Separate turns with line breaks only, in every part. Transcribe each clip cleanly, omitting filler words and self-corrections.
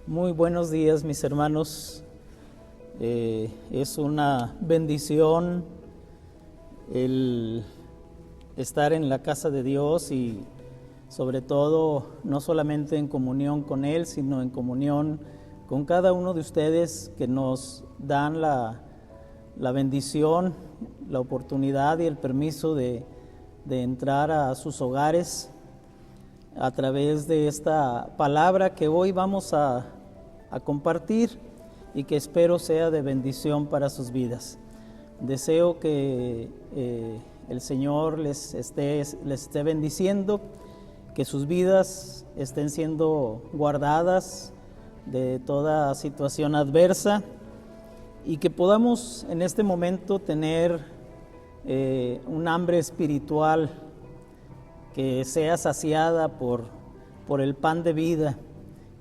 Muy buenos días, mis hermanos. Es una bendición el estar en la casa de Dios y sobre todo no solamente en comunión con Él, sino en comunión con cada uno de ustedes que nos dan la bendición, la oportunidad y el permiso de entrar a sus hogares a través de esta palabra que hoy vamos a compartir y que espero sea de bendición para sus vidas. Deseo que el Señor les esté bendiciendo, que sus vidas estén siendo guardadas de toda situación adversa y que podamos en este momento tener un hambre espiritual que sea saciada por el pan de vida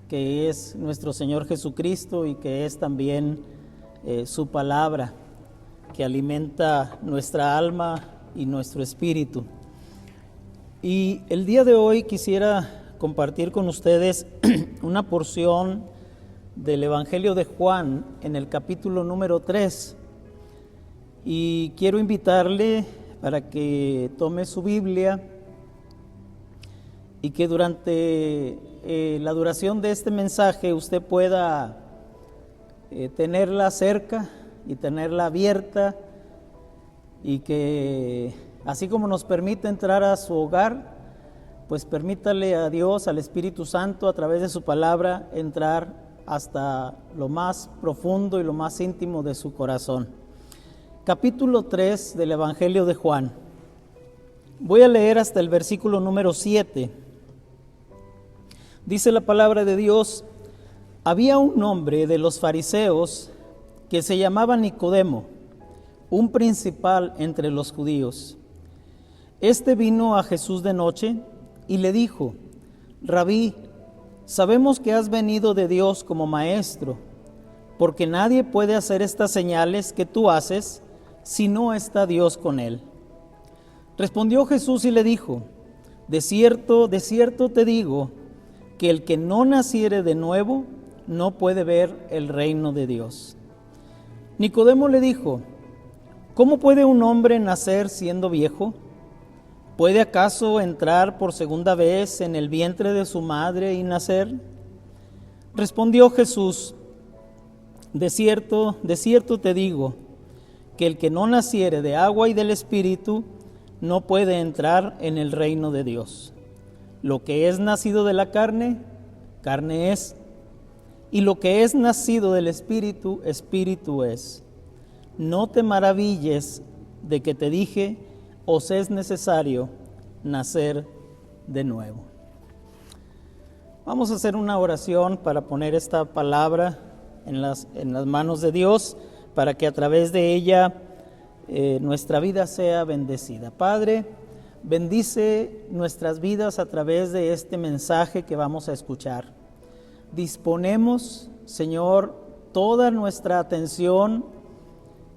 que es nuestro Señor Jesucristo y que es también su palabra que alimenta nuestra alma y nuestro espíritu. Y el día de hoy quisiera compartir con ustedes una porción del Evangelio de Juan en el capítulo número 3. Y quiero invitarle para que tome su Biblia y que durante la duración de este mensaje usted pueda tenerla cerca y tenerla abierta y que así como nos permite entrar a su hogar, pues permítale a Dios, al Espíritu Santo, a través de su palabra, entrar hasta lo más profundo y lo más íntimo de su corazón. Capítulo 3 del Evangelio de Juan. Voy a leer hasta el versículo número 7. Dice la palabra de Dios: había un hombre de los fariseos que se llamaba Nicodemo, un principal entre los judíos. Este vino a Jesús de noche y le dijo: Rabí, sabemos que has venido de Dios como maestro, porque nadie puede hacer estas señales que tú haces si no está Dios con él. Respondió Jesús y le dijo: de cierto te digo, que el que no naciere de nuevo no puede ver el reino de Dios. Nicodemo le dijo: ¿cómo puede un hombre nacer siendo viejo? ¿Puede acaso entrar por segunda vez en el vientre de su madre y nacer? Respondió Jesús: de cierto te digo, que el que no naciere de agua y del Espíritu no puede entrar en el reino de Dios. Lo que es nacido de la carne, carne es, y lo que es nacido del Espíritu, espíritu es. No te maravilles de que te dije, os es necesario nacer de nuevo. Vamos a hacer una oración para poner esta palabra en las manos de Dios, para que a través de ella nuestra vida sea bendecida. Padre, bendice nuestras vidas a través de este mensaje que vamos a escuchar. Disponemos, Señor, toda nuestra atención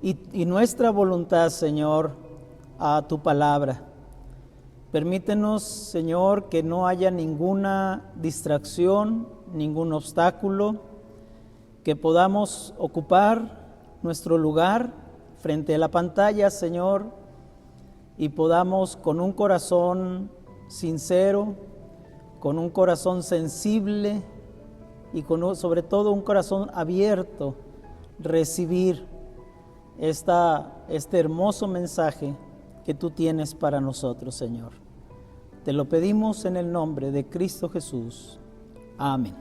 y nuestra voluntad, Señor, a tu palabra. Permítenos, Señor, que no haya ninguna distracción, ningún obstáculo, que podamos ocupar nuestro lugar frente a la pantalla, Señor, y podamos con un corazón sincero, con un corazón sensible y sobre todo un corazón abierto, recibir este hermoso mensaje que tú tienes para nosotros, Señor. Te lo pedimos en el nombre de Cristo Jesús. Amén.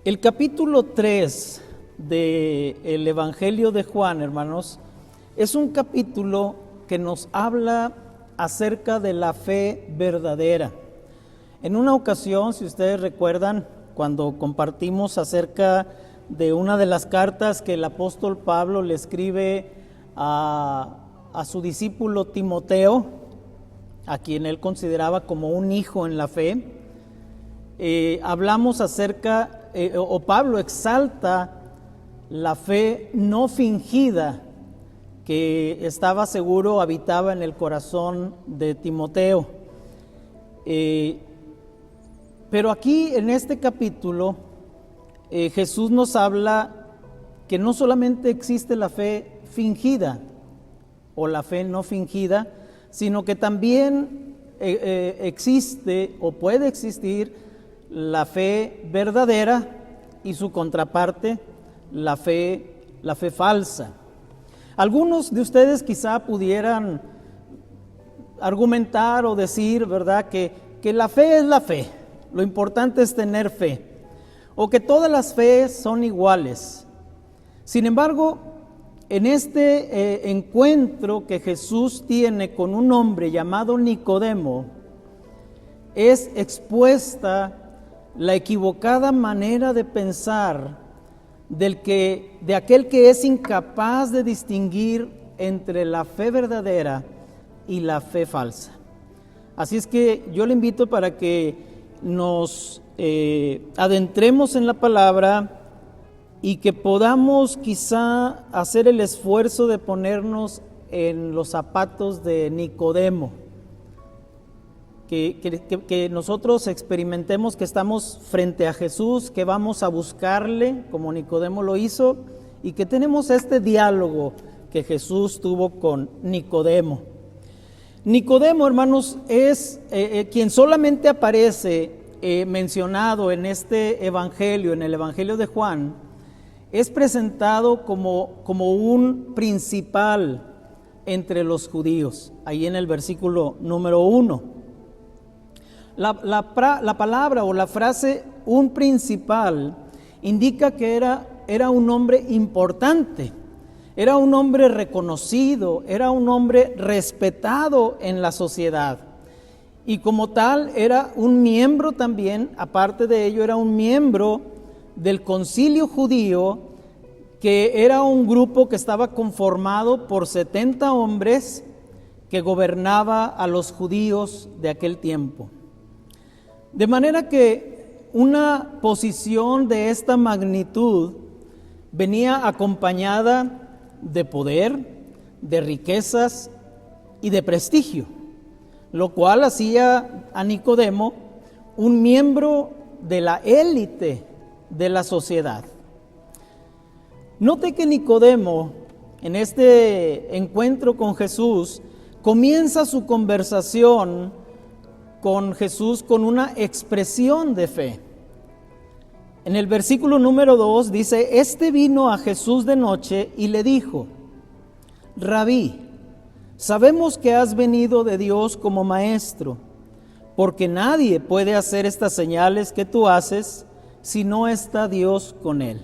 El capítulo 3 del Evangelio de Juan, hermanos, es un capítulo que nos habla acerca de la fe verdadera. En una ocasión, si ustedes recuerdan, cuando compartimos acerca de una de las cartas que el apóstol Pablo le escribe a su discípulo Timoteo, a quien él consideraba como un hijo en la fe, hablamos acerca, o Pablo exalta la fe no fingida que estaba seguro habitaba en el corazón de Timoteo. Pero aquí en este capítulo Jesús nos habla que no solamente existe la fe fingida o la fe no fingida, sino que también existe o puede existir la fe verdadera y su contraparte, la fe falsa. Algunos de ustedes quizá pudieran argumentar o decir, ¿verdad?, que la fe es la fe, lo importante es tener fe, o que todas las fees son iguales. Sin embargo, en este encuentro que Jesús tiene con un hombre llamado Nicodemo, es expuesta la equivocada manera de pensar de aquel que es incapaz de distinguir entre la fe verdadera y la fe falsa. Así es que yo le invito para que nos adentremos en la palabra y que podamos quizá hacer el esfuerzo de ponernos en los zapatos de Nicodemo, que nosotros experimentemos que estamos frente a Jesús, que vamos a buscarle como Nicodemo lo hizo, y que tenemos este diálogo que Jesús tuvo con Nicodemo. Nicodemo, hermanos, es quien solamente aparece mencionado en este evangelio, en el evangelio de Juan. Es presentado como un principal entre los judíos, ahí en el versículo número 1. La palabra o la frase un principal indica que era un hombre importante, era un hombre reconocido, era un hombre respetado en la sociedad. Y como tal era un miembro también, aparte de ello, era un miembro del concilio judío, que era un grupo que estaba conformado por 70 hombres que gobernaba a los judíos de aquel tiempo. De manera que una posición de esta magnitud venía acompañada de poder, de riquezas y de prestigio, lo cual hacía a Nicodemo un miembro de la élite de la sociedad. Note que Nicodemo, en este encuentro con Jesús, comienza su conversación con Jesús con una expresión de fe. En el versículo número 2 dice: este vino a Jesús de noche y le dijo: Rabí, sabemos que has venido de Dios como maestro, porque nadie puede hacer estas señales que tú haces si no está Dios con él.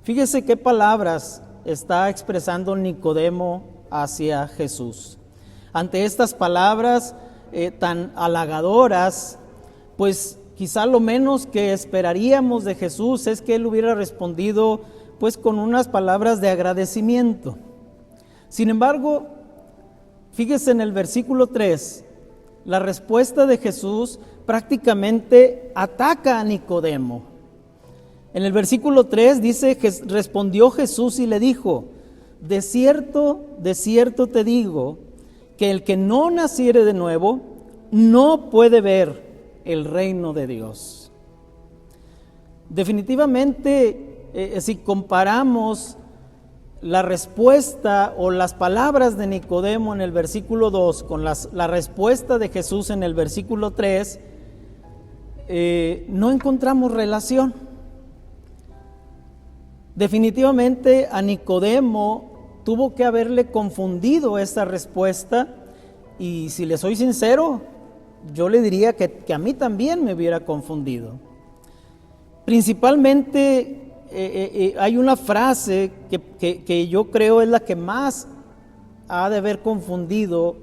Fíjese qué palabras está expresando Nicodemo hacia Jesús. Ante estas palabras tan halagadoras, pues quizá lo menos que esperaríamos de Jesús es que él hubiera respondido pues con unas palabras de agradecimiento. Sin embargo, fíjese en el versículo 3, la respuesta de Jesús prácticamente ataca a Nicodemo. En el versículo 3 dice: respondió Jesús y le dijo: de cierto te digo, que el que no naciere de nuevo no puede ver el reino de Dios. Definitivamente, si comparamos la respuesta o las palabras de Nicodemo en el versículo 2 con la respuesta de Jesús en el versículo 3, no encontramos relación. Definitivamente a Nicodemo tuvo que haberle confundido esta respuesta, y si le soy sincero, yo le diría que a mí también me hubiera confundido. Principalmente hay una frase que yo creo es la que más ha de haber confundido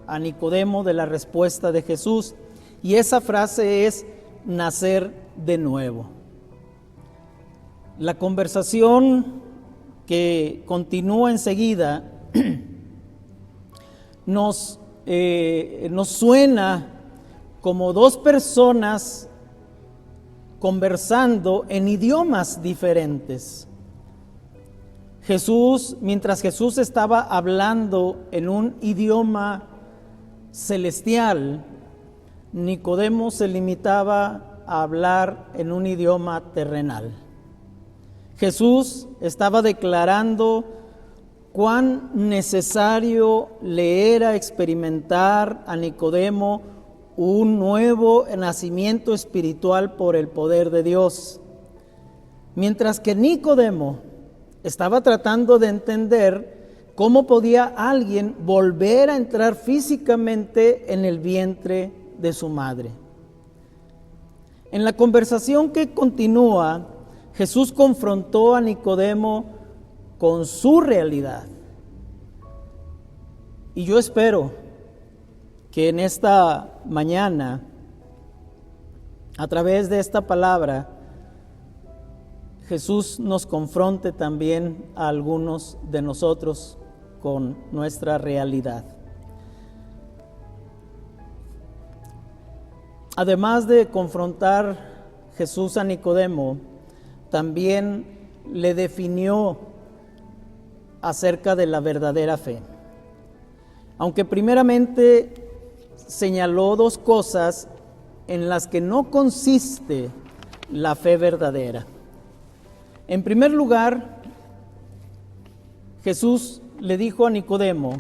a Nicodemo de la respuesta de Jesús, y esa frase es nacer de nuevo. La conversación que continúa enseguida nos suena como dos personas conversando en idiomas diferentes. Mientras Jesús estaba hablando en un idioma celestial, Nicodemo se limitaba a hablar en un idioma terrenal. Jesús estaba declarando cuán necesario le era experimentar a Nicodemo un nuevo nacimiento espiritual por el poder de Dios. Mientras que Nicodemo estaba tratando de entender cómo podía alguien volver a entrar físicamente en el vientre de su madre. En la conversación que continúa, Jesús confrontó a Nicodemo con su realidad. Y yo espero que en esta mañana, a través de esta palabra, Jesús nos confronte también a algunos de nosotros con nuestra realidad. Además de confrontar Jesús a Nicodemo, también le definió acerca de la verdadera fe. Aunque primeramente señaló dos cosas en las que no consiste la fe verdadera. En primer lugar, Jesús le dijo a Nicodemo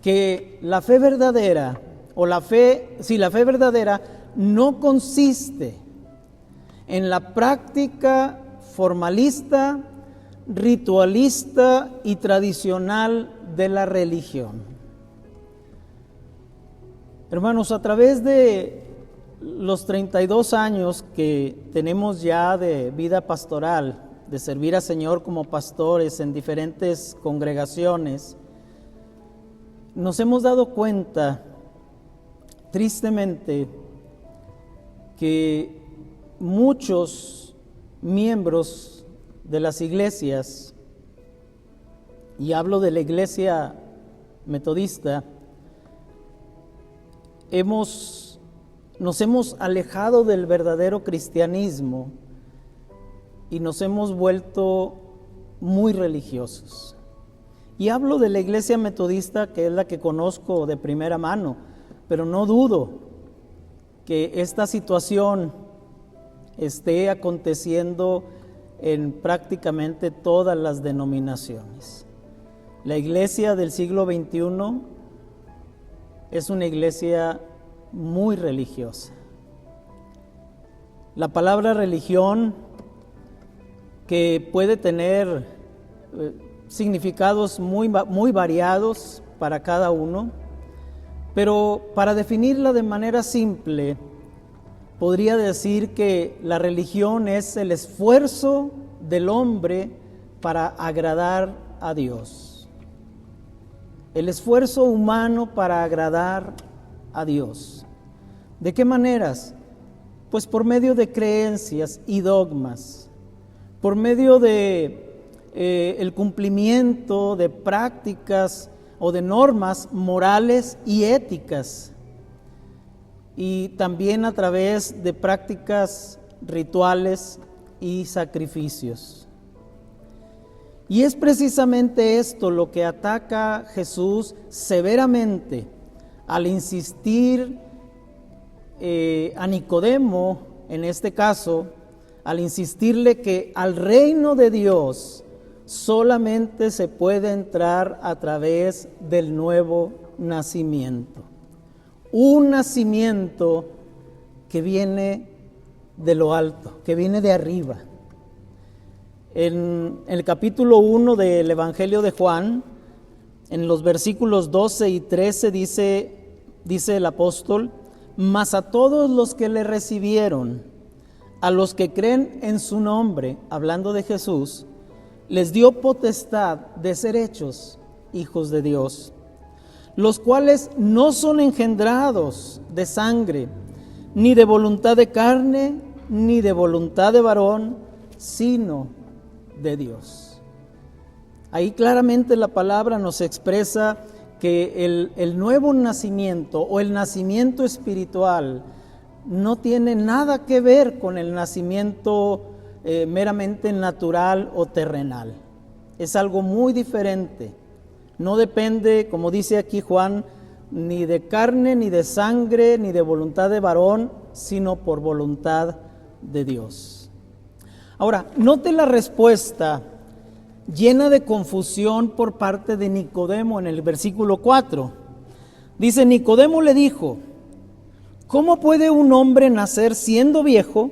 que la fe verdadera, la fe verdadera no consiste en la práctica formalista, ritualista y tradicional de la religión. Hermanos, a través de los 32 años que tenemos ya de vida pastoral, de servir al Señor como pastores en diferentes congregaciones, nos hemos dado cuenta, tristemente, que muchos miembros de las iglesias, y hablo de la iglesia metodista, nos hemos alejado del verdadero cristianismo y nos hemos vuelto muy religiosos. Y hablo de la iglesia metodista, que es la que conozco de primera mano, pero no dudo que esta situación esté aconteciendo en prácticamente todas las denominaciones. La iglesia del siglo XXI es una iglesia muy religiosa. La palabra religión, que puede tener significados muy variados para cada uno, pero para definirla de manera simple, podría decir que la religión es el esfuerzo del hombre para agradar a Dios. El esfuerzo humano para agradar a Dios. ¿De qué maneras? Pues por medio de creencias y dogmas, por medio de el cumplimiento de prácticas o de normas morales y éticas, y también a través de prácticas rituales y sacrificios. Y es precisamente esto lo que ataca Jesús severamente al insistir a Nicodemo, en este caso, al insistirle que al reino de Dios solamente se puede entrar a través del nuevo nacimiento. Un nacimiento que viene de lo alto, que viene de arriba. En el capítulo 1 del Evangelio de Juan, en los versículos 12 y 13 dice el apóstol: mas a todos los que le recibieron, a los que creen en su nombre, hablando de Jesús, les dio potestad de ser hechos hijos de Dios, los cuales no son engendrados de sangre, ni de voluntad de carne, ni de voluntad de varón, sino de Dios. Ahí claramente la palabra nos expresa que el nuevo nacimiento o el nacimiento espiritual no tiene nada que ver con el nacimiento meramente natural o terrenal. Es algo muy diferente. No depende, como dice aquí Juan, ni de carne, ni de sangre, ni de voluntad de varón, sino por voluntad de Dios. Ahora, note la respuesta llena de confusión por parte de Nicodemo en el versículo 4. Dice, Nicodemo le dijo, ¿cómo puede un hombre nacer siendo viejo?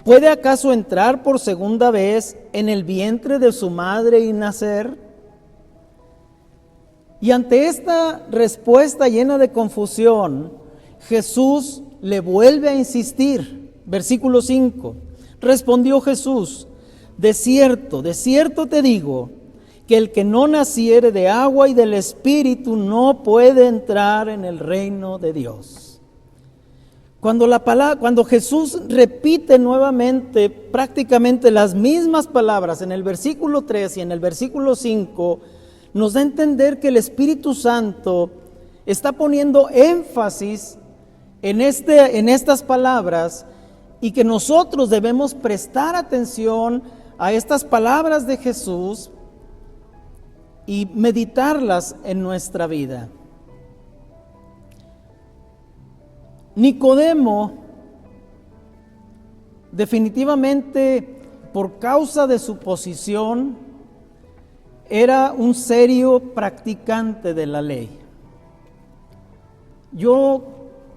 ¿Puede acaso entrar por segunda vez en el vientre de su madre y nacer? Y ante esta respuesta llena de confusión, Jesús le vuelve a insistir. Versículo 5. Respondió Jesús, de cierto te digo, que el que no naciere de agua y del Espíritu no puede entrar en el reino de Dios. Cuando Jesús repite nuevamente prácticamente las mismas palabras en el versículo 3 y en el versículo 5, nos da a entender que el Espíritu Santo está poniendo énfasis en estas palabras y que nosotros debemos prestar atención a estas palabras de Jesús y meditarlas en nuestra vida. Nicodemo, definitivamente por causa de su posición, era un serio practicante de la ley. Yo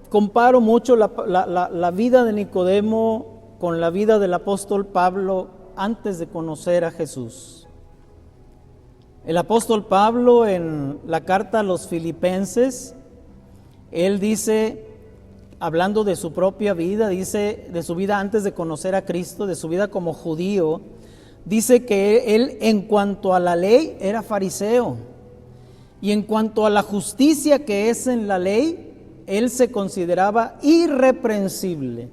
comparo mucho la vida de Nicodemo con la vida del apóstol Pablo antes de conocer a Jesús. El apóstol Pablo en la carta a los Filipenses, él dice, hablando de su propia vida, dice de su vida antes de conocer a Cristo, de su vida como judío, dice que él en cuanto a la ley era fariseo y en cuanto a la justicia que es en la ley, él se consideraba irreprensible.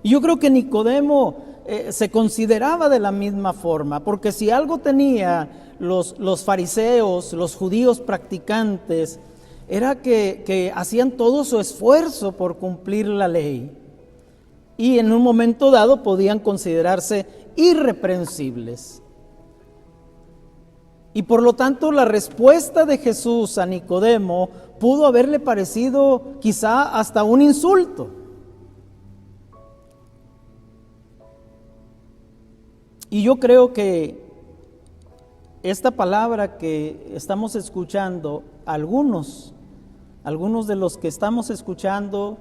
Y yo creo que Nicodemo se consideraba de la misma forma, porque si algo tenía los fariseos, los judíos practicantes, era que hacían todo su esfuerzo por cumplir la ley y en un momento dado podían considerarse irreprensibles. Y por lo tanto la respuesta de Jesús a Nicodemo pudo haberle parecido quizá hasta un insulto. Y yo creo que esta palabra que estamos escuchando, algunos de los que estamos escuchando,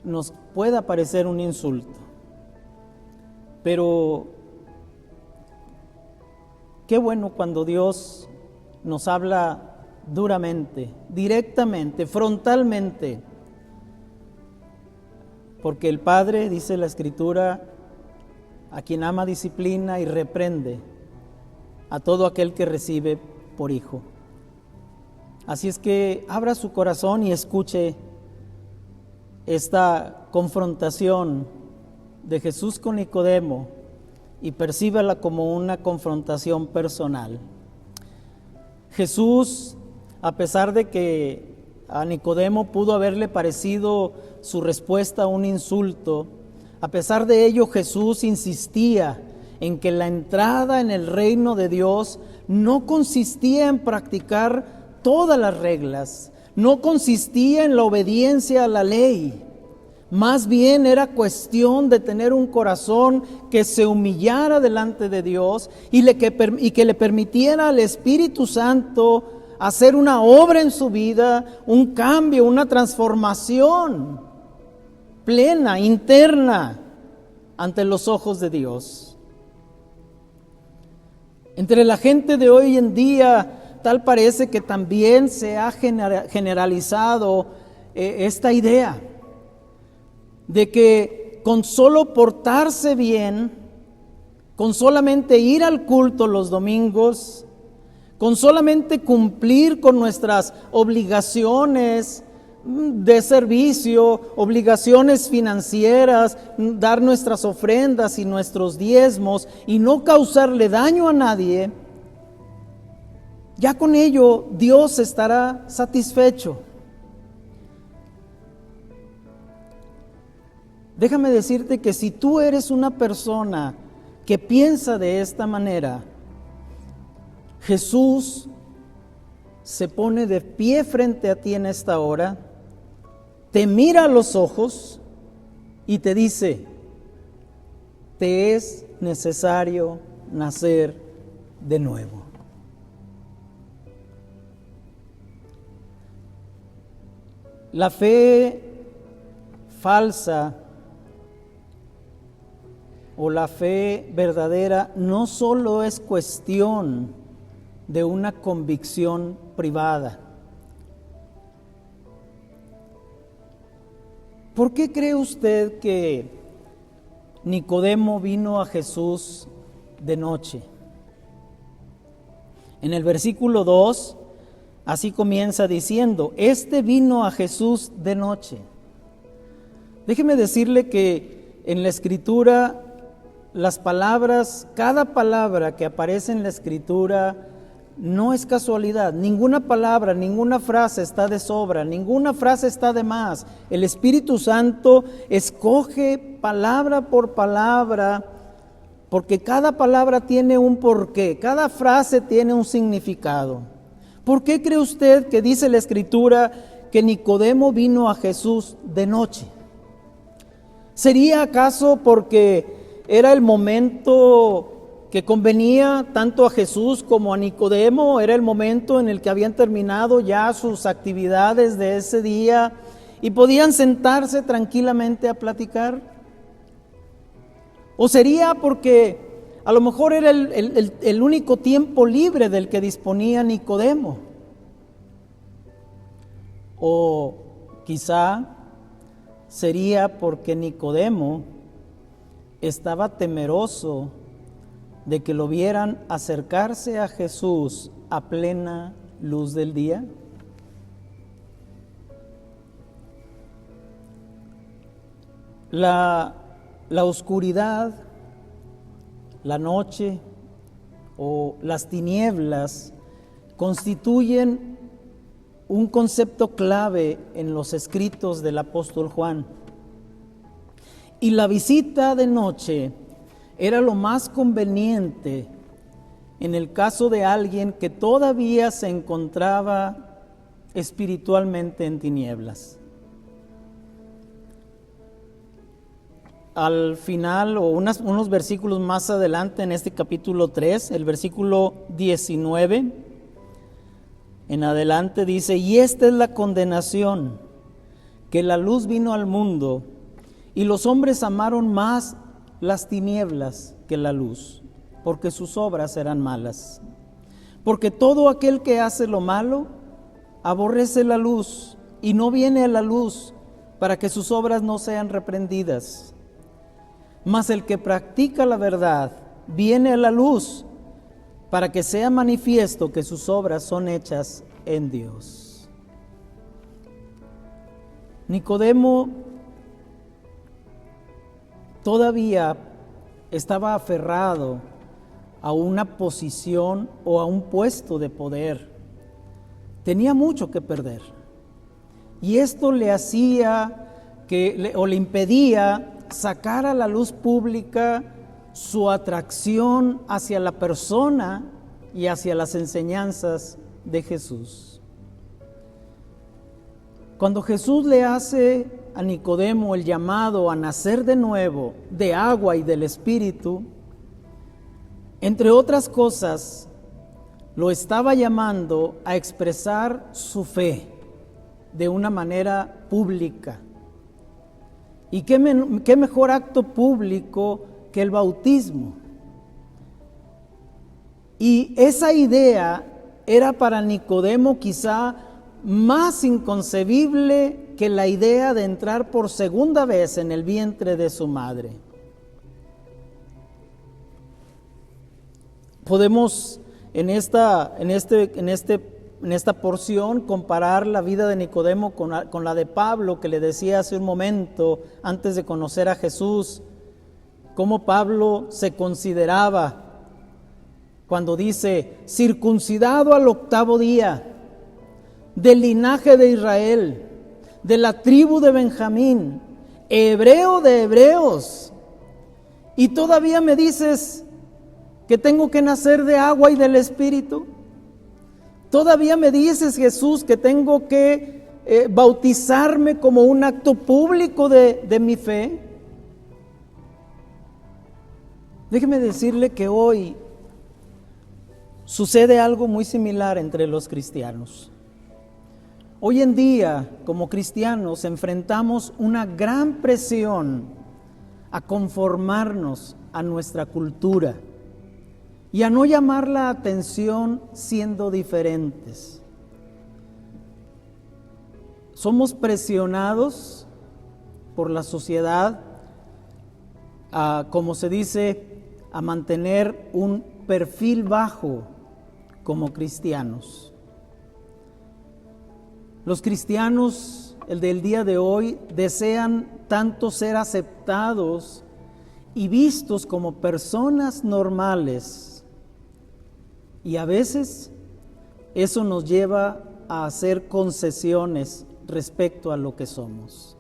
nos pueda parecer un insulto. Pero qué bueno cuando Dios nos habla duramente, directamente, frontalmente. Porque el Padre, dice la Escritura, a quien ama disciplina y reprende a todo aquel que recibe por hijo. Así es que abra su corazón y escuche esta confrontación de Jesús con Nicodemo y percíbala como una confrontación personal. Jesús, a pesar de que a Nicodemo pudo haberle parecido su respuesta un insulto, a pesar de ello Jesús insistía en que la entrada en el reino de Dios no consistía en practicar todas las reglas, no consistía en la obediencia a la ley, más bien era cuestión de tener un corazón que se humillara delante de Dios y que le permitiera al Espíritu Santo hacer una obra en su vida, un cambio, una transformación plena, interna, ante los ojos de Dios. Entre la gente de hoy en día, tal parece que también se ha generalizado esta idea de que con solo portarse bien, con solamente ir al culto los domingos, con solamente cumplir con nuestras obligaciones de servicio, obligaciones financieras, dar nuestras ofrendas y nuestros diezmos y no causarle daño a nadie, ya con ello Dios estará satisfecho. Déjame decirte que si tú eres una persona que piensa de esta manera, Jesús se pone de pie frente a ti en esta hora, te mira a los ojos y te dice: te es necesario nacer de nuevo. La fe falsa o la fe verdadera no solo es cuestión de una convicción privada. ¿Por qué cree usted que Nicodemo vino a Jesús de noche? En el versículo 2, así comienza diciendo: este vino a Jesús de noche. Déjeme decirle que en la Escritura, las palabras, cada palabra que aparece en la Escritura no es casualidad. Ninguna palabra, ninguna frase está de sobra, ninguna frase está de más. El Espíritu Santo escoge palabra por palabra, porque cada palabra tiene un porqué, cada frase tiene un significado. ¿Por qué cree usted que dice la Escritura que Nicodemo vino a Jesús de noche? ¿Sería acaso porque era el momento que convenía tanto a Jesús como a Nicodemo? Era el momento en el que habían terminado ya sus actividades de ese día y podían sentarse tranquilamente a platicar. ¿O sería porque a lo mejor era el único tiempo libre del que disponía Nicodemo? O quizá sería porque Nicodemo estaba temeroso de que lo vieran acercarse a Jesús a plena luz del día. La oscuridad, la noche o las tinieblas constituyen un concepto clave en los escritos del apóstol Juan. Y la visita de noche era lo más conveniente en el caso de alguien que todavía se encontraba espiritualmente en tinieblas. Al final, o unos versículos más adelante en este capítulo 3, el versículo 19 en adelante dice: y esta es la condenación, que la luz vino al mundo, y los hombres amaron más las tinieblas que la luz, porque sus obras eran malas. Porque todo aquel que hace lo malo aborrece la luz y no viene a la luz, para que sus obras no sean reprendidas. Mas el que practica la verdad viene a la luz, para que sea manifiesto que sus obras son hechas en Dios. Nicodemo todavía estaba aferrado a una posición o a un puesto de poder. Tenía mucho que perder. Y esto le hacía le impedía sacar a la luz pública su atracción hacia la persona y hacia las enseñanzas de Jesús. Cuando Jesús le hace a Nicodemo el llamado a nacer de nuevo de agua y del Espíritu, entre otras cosas, lo estaba llamando a expresar su fe de una manera pública. ¿Y qué mejor acto público que el bautismo? Y esa idea era para Nicodemo quizá más inconcebible que la idea de entrar por segunda vez en el vientre de su madre. Podemos en esta porción comparar la vida de Nicodemo con la de Pablo, que le decía hace un momento, antes de conocer a Jesús, cómo Pablo se consideraba cuando dice: circuncidado al 8º día, del linaje de Israel, de la tribu de Benjamín, hebreo de hebreos, y todavía me dices que tengo que nacer de agua y del Espíritu. Todavía me dices, Jesús, que tengo que bautizarme como un acto público de mi fe. Déjeme decirle que hoy sucede algo muy similar entre los cristianos. Hoy en día, como cristianos, enfrentamos una gran presión a conformarnos a nuestra cultura y a no llamar la atención siendo diferentes. Somos presionados por la sociedad a, como se dice, a mantener un perfil bajo como cristianos. Los cristianos, el del día de hoy, desean tanto ser aceptados y vistos como personas normales, y a veces eso nos lleva a hacer concesiones respecto a lo que somos.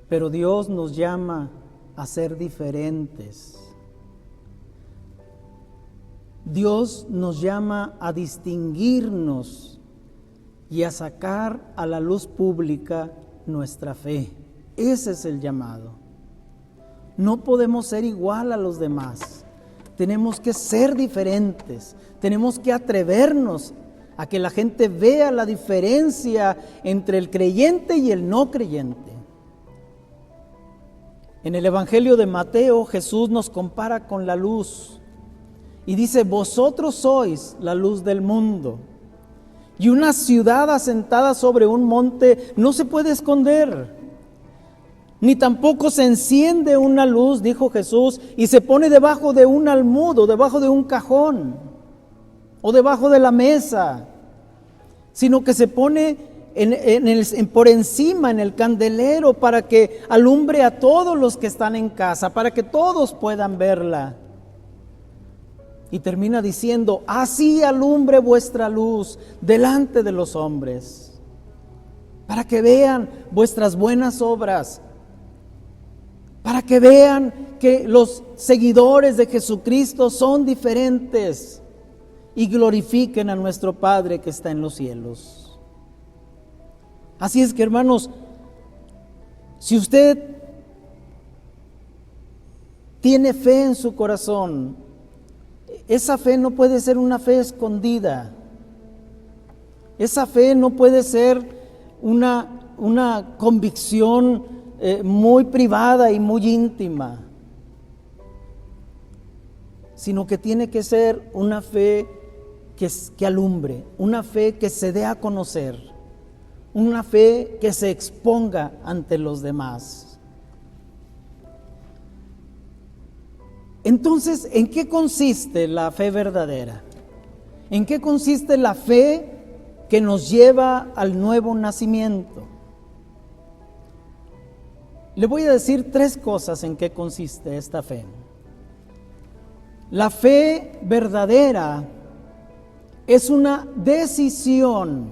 Pero Dios nos llama a ser diferentes. Dios nos llama a distinguirnos y a sacar a la luz pública nuestra fe. Ese es el llamado. No podemos ser igual a los demás. Tenemos que ser diferentes. Tenemos que atrevernos a que la gente vea la diferencia entre el creyente y el no creyente. En el Evangelio de Mateo, Jesús nos compara con la luz y dice: vosotros sois la luz del mundo. Y una ciudad asentada sobre un monte no se puede esconder, ni tampoco se enciende una luz, dijo Jesús, y se pone debajo de un almud, o debajo de un cajón, o debajo de la mesa, sino que se pone por encima, en el candelero, para que alumbre a todos los que están en casa, para que todos puedan verla. Y termina diciendo: así alumbre vuestra luz delante de los hombres, para que vean vuestras buenas obras, para que vean que los seguidores de Jesucristo son diferentes y glorifiquen a nuestro Padre que está en los cielos. Así es que, hermanos, si usted tiene fe en su corazón, esa fe no puede ser una fe escondida. Esa fe no puede ser una convicción muy privada y muy íntima, sino que tiene que ser una fe que alumbre, una fe que se dé a conocer, una fe que se exponga ante los demás. Entonces, ¿en qué consiste la fe verdadera? ¿En qué consiste la fe que nos lleva al nuevo nacimiento? Le voy a decir 3 cosas en qué consiste esta fe. La fe verdadera es una decisión,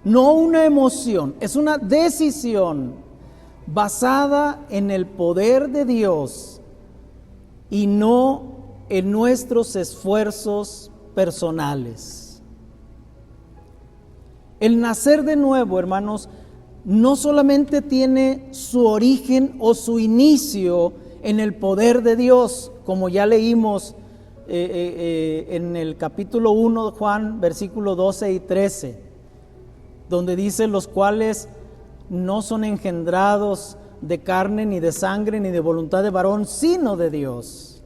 no una emoción, es una decisión basada en el poder de Dios y no en nuestros esfuerzos personales. El nacer de nuevo, hermanos, no solamente tiene su origen o su inicio en el poder de Dios, como ya leímos en el capítulo 1 de Juan, versículos 12 y 13, donde dice: los cuales no son engendrados de carne, ni de sangre, ni de voluntad de varón, sino de Dios.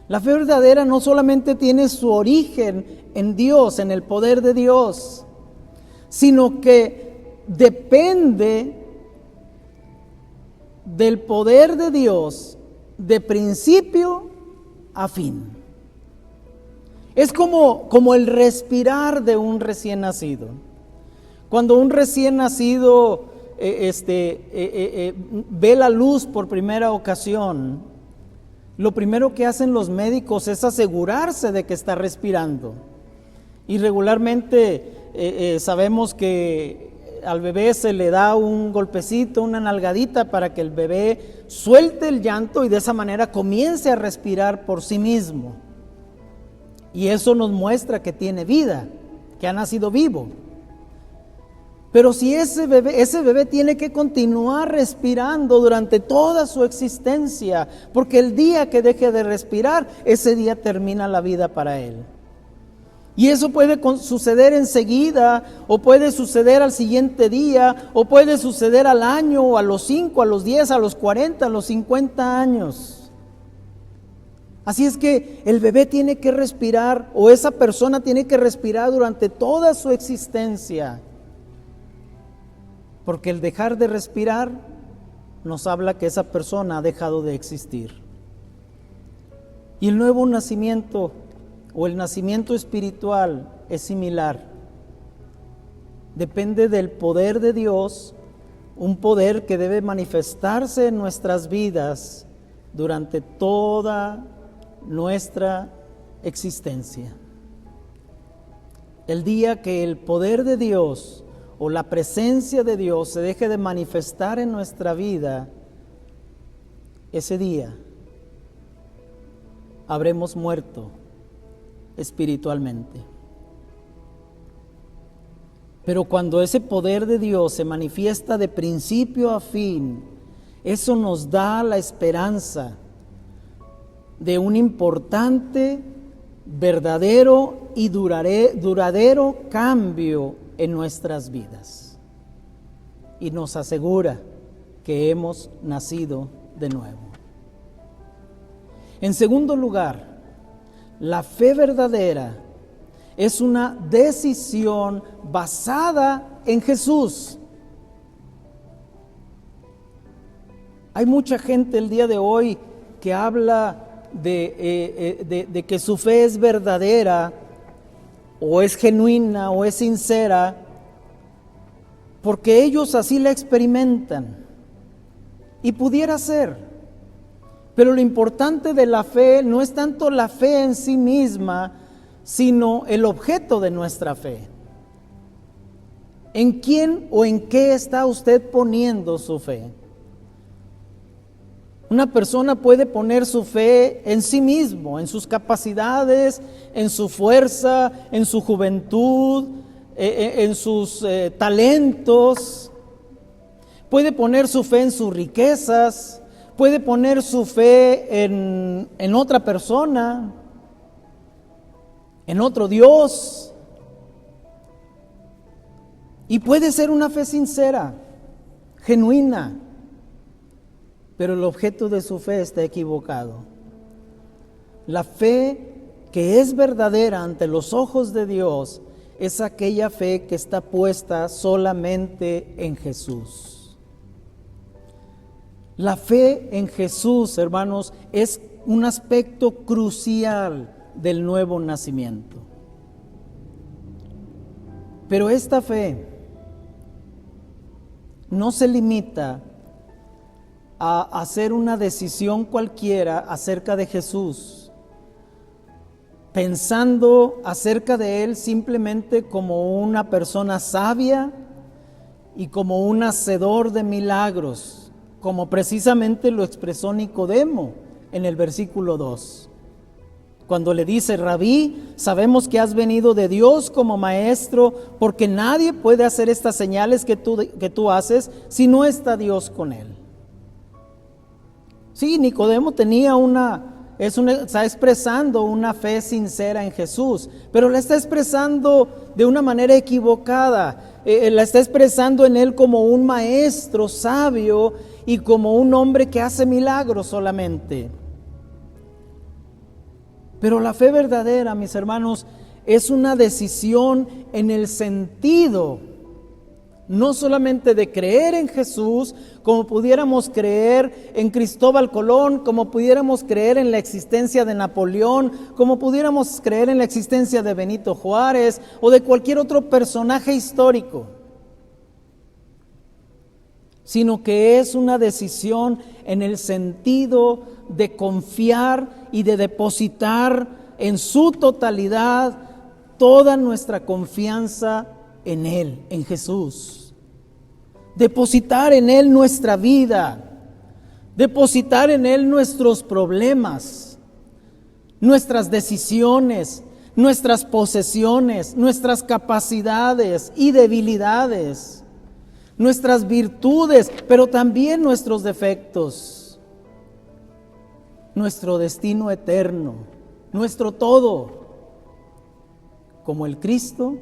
La fe verdadera no solamente tiene su origen en Dios, en el poder de Dios, sino que depende del poder de Dios de principio a fin. Es como el respirar de un recién nacido. Cuando un recién nacido ve la luz por primera ocasión, lo primero que hacen los médicos es asegurarse de que está respirando. Y regularmente sabemos que al bebé se le da un golpecito, una nalgadita, para que el bebé suelte el llanto y de esa manera comience a respirar por sí mismo. Y eso nos muestra que tiene vida, que ha nacido vivo. Pero si ese bebé tiene que continuar respirando durante toda su existencia, porque el día que deje de respirar, ese día termina la vida para él. Y eso puede suceder enseguida, o puede suceder al siguiente día, o puede suceder al año, o a los 5, a los 10, a los 40, a los 50 años. Así es que el bebé tiene que respirar, o esa persona tiene que respirar durante toda su existencia. Porque el dejar de respirar nos habla que esa persona ha dejado de existir. Y el nuevo nacimiento o el nacimiento espiritual es similar. Depende del poder de Dios, un poder que debe manifestarse en nuestras vidas durante toda nuestra existencia. El día que el poder de Dios o la presencia de Dios se deje de manifestar en nuestra vida, ese día habremos muerto espiritualmente. Pero cuando ese poder de Dios se manifiesta de principio a fin, eso nos da la esperanza de un importante, verdadero y duradero cambio en nuestras vidas, y nos asegura que hemos nacido de nuevo. En segundo lugar, la fe verdadera es una decisión basada en Jesús. Hay mucha gente el día de hoy que habla de que su fe es verdadera, o es genuina, o es sincera, porque ellos así la experimentan. Y pudiera ser, pero lo importante de la fe no es tanto la fe en sí misma, sino el objeto de nuestra fe. ¿En quién o en qué está usted poniendo su fe? Una persona puede poner su fe en sí mismo, en sus capacidades, en su fuerza, en su juventud, en sus talentos. Puede poner su fe en sus riquezas, puede poner su fe en otra persona, en otro Dios. Y puede ser una fe sincera, genuina, pero el objeto de su fe está equivocado. La fe que es verdadera ante los ojos de Dios es aquella fe que está puesta solamente en Jesús. La fe en Jesús, hermanos, es un aspecto crucial del nuevo nacimiento. Pero esta fe no se limita a hacer una decisión cualquiera acerca de Jesús, pensando acerca de Él simplemente como una persona sabia y como un hacedor de milagros, como precisamente lo expresó Nicodemo en el versículo 2. Cuando le dice: Rabí, sabemos que has venido de Dios como maestro, porque nadie puede hacer estas señales que tú haces si no está Dios con él. Sí, Nicodemo está expresando una fe sincera en Jesús, pero la está expresando de una manera equivocada. La está expresando en él como un maestro sabio y como un hombre que hace milagros solamente. Pero la fe verdadera, mis hermanos, es una decisión en el sentido no solamente de creer en Jesús, como pudiéramos creer en Cristóbal Colón, como pudiéramos creer en la existencia de Napoleón, como pudiéramos creer en la existencia de Benito Juárez o de cualquier otro personaje histórico, sino que es una decisión en el sentido de confiar y de depositar en su totalidad toda nuestra confianza en Él, en Jesús. Depositar en Él nuestra vida, depositar en Él nuestros problemas, nuestras decisiones, nuestras posesiones, nuestras capacidades y debilidades, nuestras virtudes, pero también nuestros defectos, nuestro destino eterno, nuestro todo, como el Cristo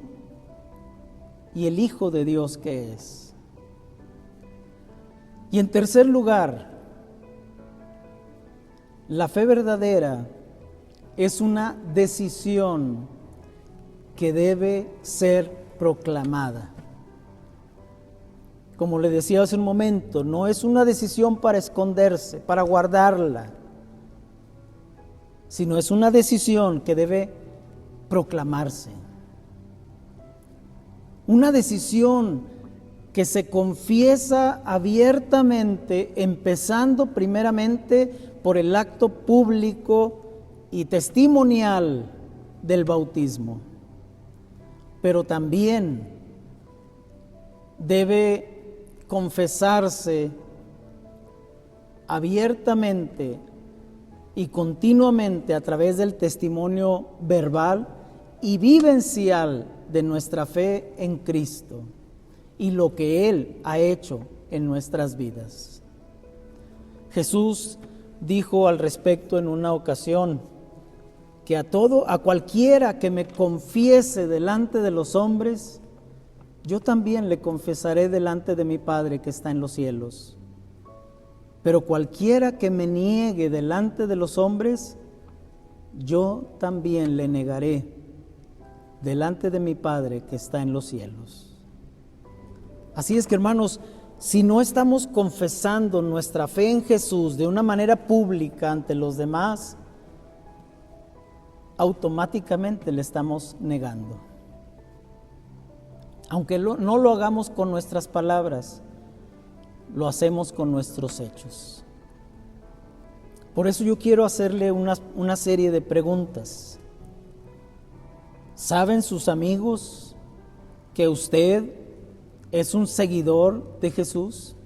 y el Hijo de Dios que es. Y en tercer lugar, la fe verdadera es una decisión que debe ser proclamada. Como le decía hace un momento, no es una decisión para esconderse, para guardarla, sino es una decisión que debe proclamarse. Una decisión que se confiesa abiertamente, empezando primeramente por el acto público y testimonial del bautismo, pero también debe confesarse abiertamente y continuamente a través del testimonio verbal y vivencial de nuestra fe en Cristo y lo que Él ha hecho en nuestras vidas. Jesús dijo al respecto en una ocasión que a cualquiera que me confiese delante de los hombres, yo también le confesaré delante de mi Padre que está en los cielos. Pero cualquiera que me niegue delante de los hombres, yo también le negaré delante de mi Padre que está en los cielos. Así es que, hermanos, si no estamos confesando nuestra fe en Jesús de una manera pública ante los demás, automáticamente le estamos negando. Aunque no lo hagamos con nuestras palabras, lo hacemos con nuestros hechos. Por eso yo quiero hacerle una serie de preguntas. ¿Saben sus amigos que usted es un seguidor de Jesús?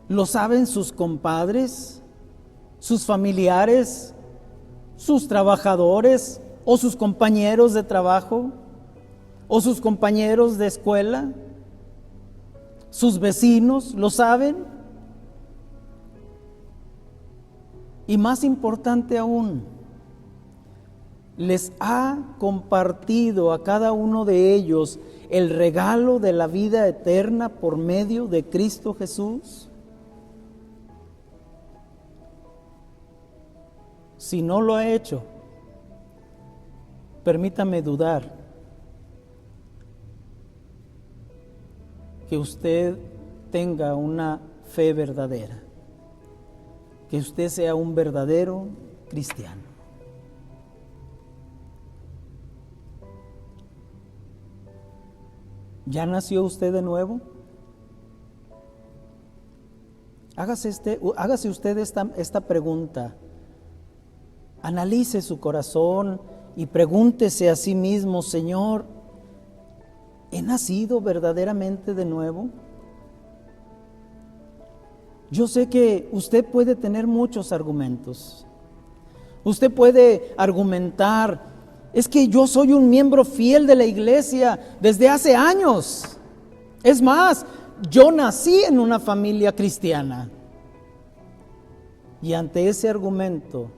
¿Lo saben sus compadres, sus familiares, sus trabajadores o sus compañeros de trabajo o sus compañeros de escuela? ¿Sus vecinos lo saben? Y más importante aún, ¿les ha compartido a cada uno de ellos el regalo de la vida eterna por medio de Cristo Jesús? Si no lo ha hecho, permítame dudar que usted tenga una fe verdadera, que usted sea un verdadero cristiano. ¿Ya nació usted de nuevo? Hágase usted esta pregunta. Analice su corazón y pregúntese a sí mismo: Señor, ¿he nacido verdaderamente de nuevo? Yo sé que usted puede tener muchos argumentos. Usted puede argumentar: es que yo soy un miembro fiel de la iglesia desde hace años. Es más, yo nací en una familia cristiana. Y ante ese argumento,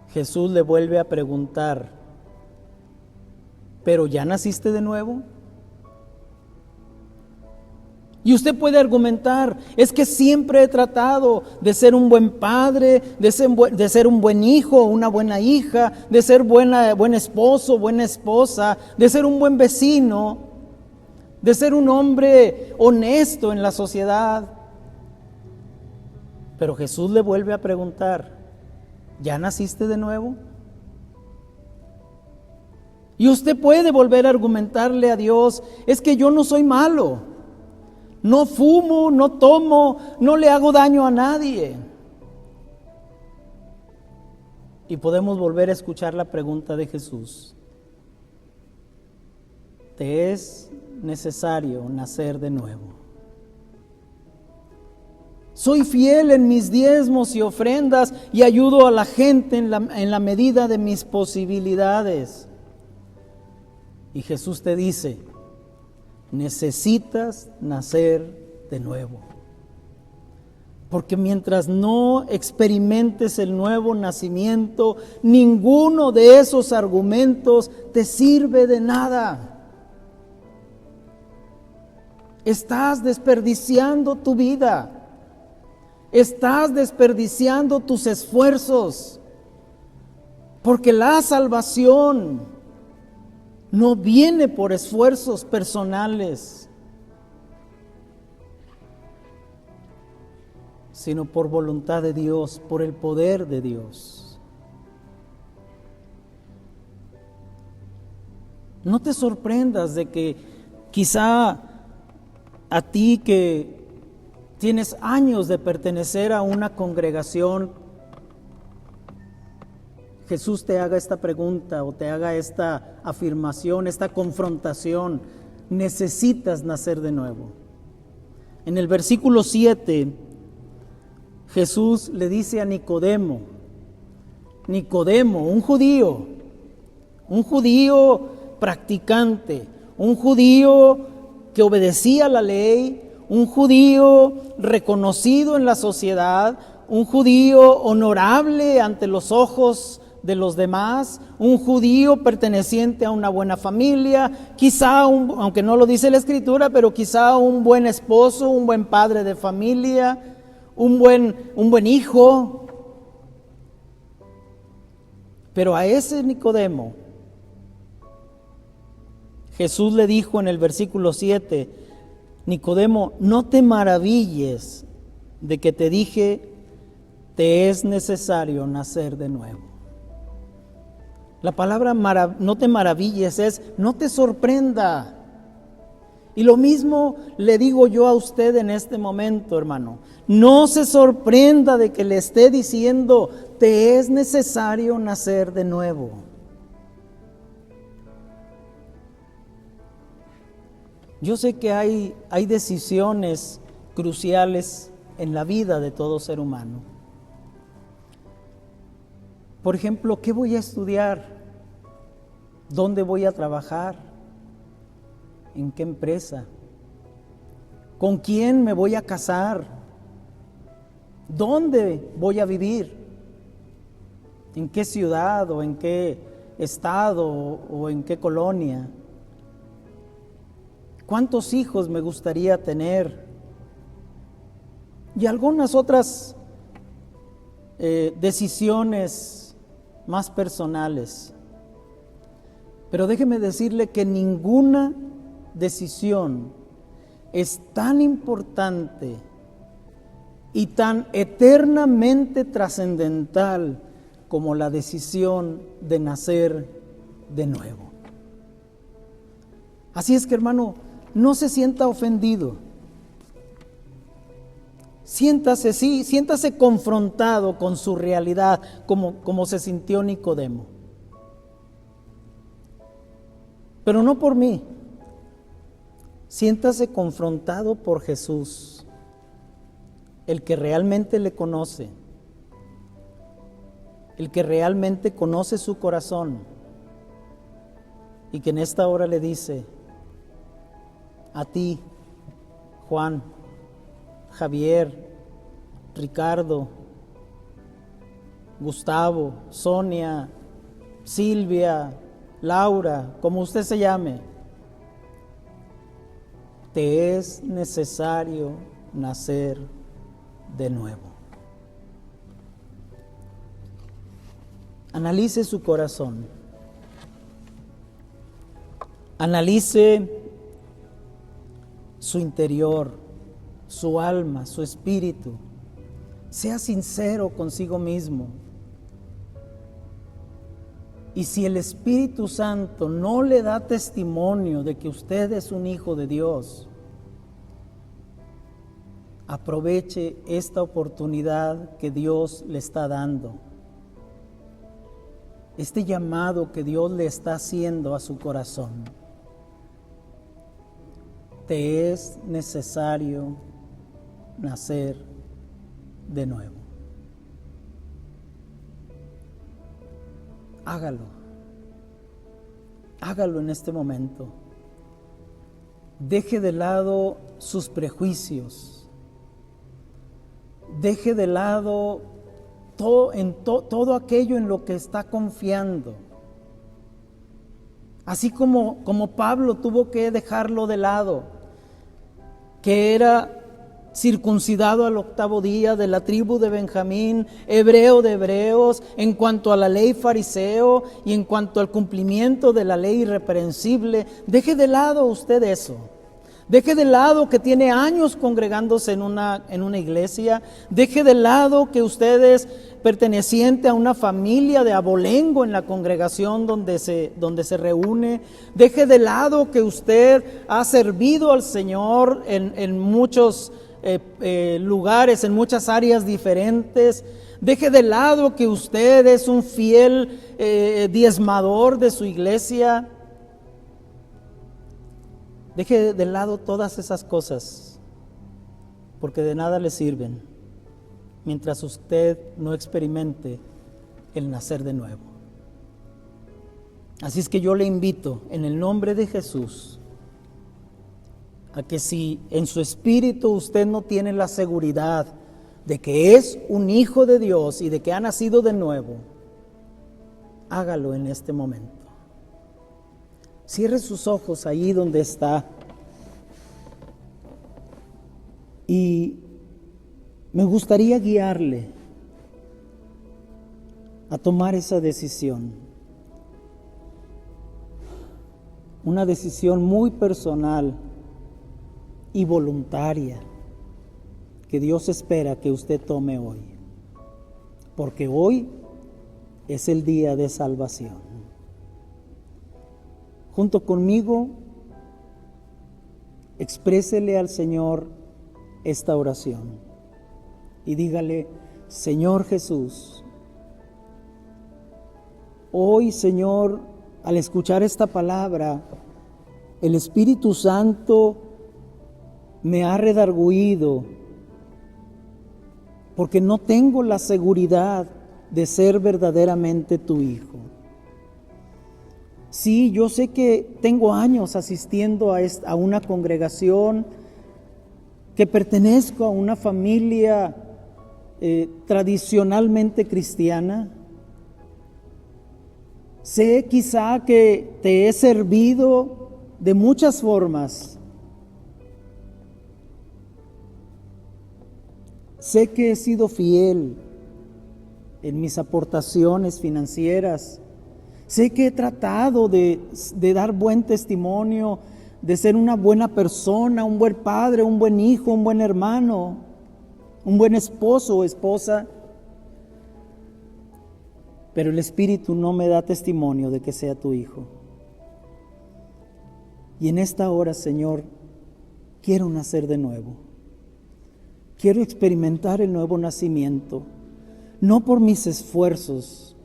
Jesús le vuelve a preguntar: ¿pero ya naciste de nuevo? Y usted puede argumentar: es que siempre he tratado de ser un buen padre, de ser un buen hijo, una buena hija, de ser buen esposo, buena esposa, de ser un buen vecino, de ser un hombre honesto en la sociedad. Pero Jesús le vuelve a preguntar: ¿ya naciste de nuevo? Y usted puede volver a argumentarle a Dios: es que yo no soy malo. No fumo, no tomo, no le hago daño a nadie. Y podemos volver a escuchar la pregunta de Jesús: ¿te es necesario nacer de nuevo? Soy fiel en mis diezmos y ofrendas y ayudo a la gente en la medida de mis posibilidades. Y Jesús te dice, necesitas nacer de nuevo. Porque mientras no experimentes el nuevo nacimiento, ninguno de esos argumentos te sirve de nada. Estás desperdiciando tu vida. Estás desperdiciando tus esfuerzos. Porque la salvación no viene por esfuerzos personales, sino por voluntad de Dios, por el poder de Dios. No te sorprendas de que quizá a ti que tienes años de pertenecer a una congregación, Jesús te haga esta pregunta o te haga esta afirmación, esta confrontación: necesitas nacer de nuevo. En el versículo 7, Jesús le dice a Nicodemo, un judío practicante, un judío que obedecía la ley, un judío reconocido en la sociedad, un judío honorable ante los ojos de los demás, un judío perteneciente a una buena familia, quizá, aunque no lo dice la Escritura, pero quizá un buen esposo, un buen padre de familia, un buen hijo. Pero a ese Nicodemo, Jesús le dijo en el versículo 7, Nicodemo, no te maravilles de que te dije, te es necesario nacer de nuevo. La palabra no te maravilles es no te sorprenda. Y lo mismo le digo yo a usted en este momento, hermano. No se sorprenda de que le esté diciendo, te es necesario nacer de nuevo. Yo sé que hay decisiones cruciales en la vida de todo ser humano. Por ejemplo, ¿qué voy a estudiar? ¿Dónde voy a trabajar? ¿En qué empresa? ¿Con quién me voy a casar? ¿Dónde voy a vivir? ¿En qué ciudad o en qué estado o en qué colonia? ¿Cuántos hijos me gustaría tener? Y algunas otras decisiones más personales. Pero déjeme decirle que ninguna decisión es tan importante y tan eternamente trascendental como la decisión de nacer de nuevo. Así es que, hermano, no se sienta ofendido. Siéntase confrontado con su realidad, como se sintió Nicodemo. Pero no por mí. Siéntase confrontado por Jesús, el que realmente le conoce, el que realmente conoce su corazón y que en esta hora le dice a ti, Juan, Javier, Ricardo, Gustavo, Sonia, Silvia, Laura, como usted se llame, te es necesario nacer de nuevo. Analice su corazón. Analice su interior, su alma, su espíritu. Sea sincero consigo mismo. Y si el Espíritu Santo no le da testimonio de que usted es un hijo de Dios, aproveche esta oportunidad que Dios le está dando. Este llamado que Dios le está haciendo a su corazón. Te es necesario nacer de nuevo. Hágalo. Hágalo en este momento. Deje de lado sus prejuicios. Deje de lado todo aquello en lo que está confiando. Así como Pablo tuvo que dejarlo de lado, que era circuncidado al 8º día, de la tribu de Benjamín, hebreo de hebreos, en cuanto a la ley fariseo y en cuanto al cumplimiento de la ley irreprensible. Deje de lado usted eso. Deje de lado que tiene años congregándose en una iglesia. Deje de lado que usted es perteneciente a una familia de abolengo en la congregación donde se reúne. Deje de lado que usted ha servido al Señor en muchos lugares, en muchas áreas diferentes. Deje de lado que usted es un fiel diezmador de su iglesia. Deje de lado todas esas cosas, porque de nada le sirven mientras usted no experimente el nacer de nuevo. Así es que yo le invito en el nombre de Jesús a que si en su espíritu usted no tiene la seguridad de que es un hijo de Dios y de que ha nacido de nuevo, hágalo en este momento. Cierre sus ojos ahí donde está y me gustaría guiarle a tomar esa decisión. Una decisión muy personal y voluntaria que Dios espera que usted tome hoy, porque hoy es el día de salvación. Junto conmigo, exprésele al Señor esta oración y dígale: Señor Jesús, hoy, Señor, al escuchar esta palabra, el Espíritu Santo me ha redargüido porque no tengo la seguridad de ser verdaderamente tu hijo. Sí, yo sé que tengo años asistiendo a una congregación, que pertenezco a una familia tradicionalmente cristiana. Sé quizá que te he servido de muchas formas. Sé que he sido fiel en mis aportaciones financieras. Sé que he tratado de dar buen testimonio, de ser una buena persona, un buen padre, un buen hijo, un buen hermano, un buen esposo o esposa. Pero el Espíritu no me da testimonio de que sea tu hijo. Y en esta hora, Señor, quiero nacer de nuevo. Quiero experimentar el nuevo nacimiento, no por mis esfuerzos,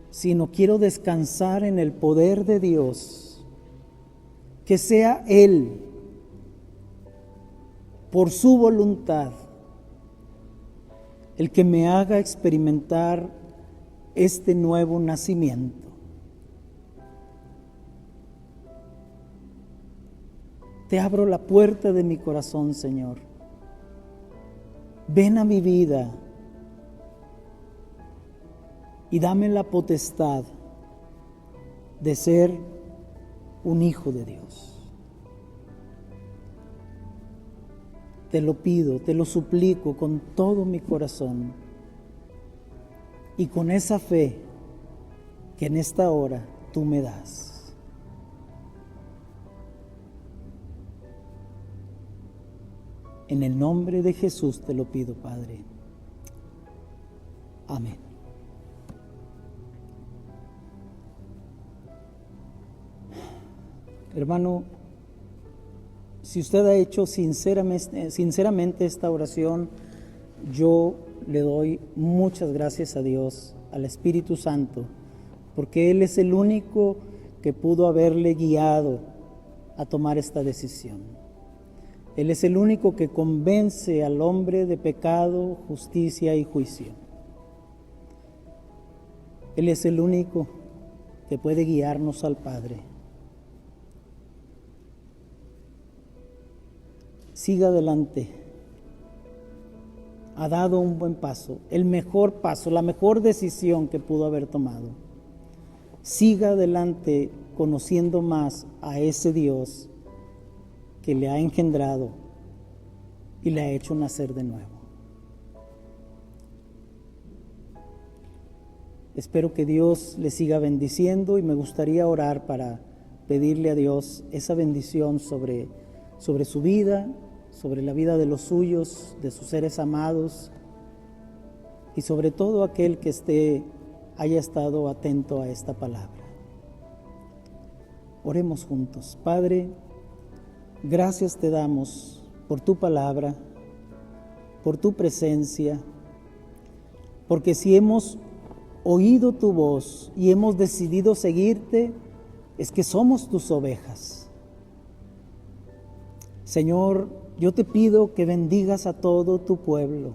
sino quiero descansar en el poder de Dios, que sea Él, por su voluntad, el que me haga experimentar este nuevo nacimiento. Te abro la puerta de mi corazón, Señor. Ven a mi vida y dame la potestad de ser un hijo de Dios. Te lo pido, te lo suplico con todo mi corazón y con esa fe que en esta hora tú me das. En el nombre de Jesús te lo pido, Padre. Amén. Hermano, si usted ha hecho sinceramente esta oración, yo le doy muchas gracias a Dios, al Espíritu Santo, porque Él es el único que pudo haberle guiado a tomar esta decisión. Él es el único que convence al hombre de pecado, justicia y juicio. Él es el único que puede guiarnos al Padre. Siga adelante. Ha dado un buen paso, el mejor paso, la mejor decisión que pudo haber tomado. Siga adelante conociendo más a ese Dios que le ha engendrado y le ha hecho nacer de nuevo. Espero que Dios le siga bendiciendo y me gustaría orar para pedirle a Dios esa bendición sobre su vida, sobre la vida de los suyos, de sus seres amados y sobre todo aquel que haya estado atento a esta palabra. Oremos juntos. Padre, gracias te damos por tu palabra, por tu presencia, porque si hemos oído tu voz y hemos decidido seguirte, es que somos tus ovejas. Señor, yo te pido que bendigas a todo tu pueblo.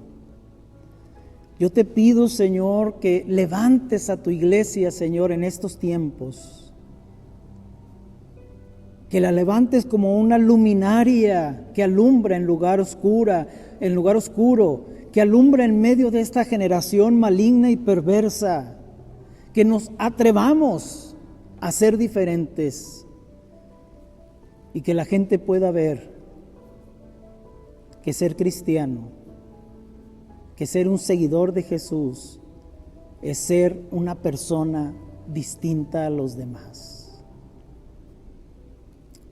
Yo te pido, Señor, que levantes a tu iglesia, Señor, en estos tiempos. Que la levantes como una luminaria que alumbra en lugar oscuro, que alumbra en medio de esta generación maligna y perversa. Que nos atrevamos a ser diferentes y que la gente pueda ver que ser cristiano, que ser un seguidor de Jesús, es ser una persona distinta a los demás.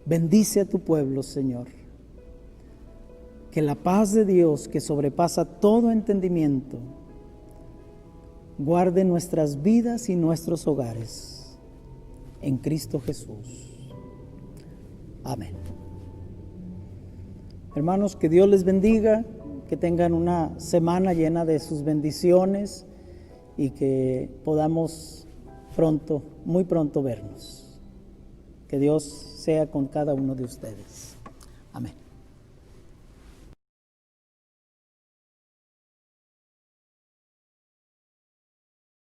Bendice a tu pueblo, Señor. Que la paz de Dios, que sobrepasa todo entendimiento, guarde nuestras vidas y nuestros hogares. En Cristo Jesús. Amén. Hermanos, que Dios les bendiga, que tengan una semana llena de sus bendiciones y que podamos muy pronto vernos. Que Dios sea con cada uno de ustedes. Amén.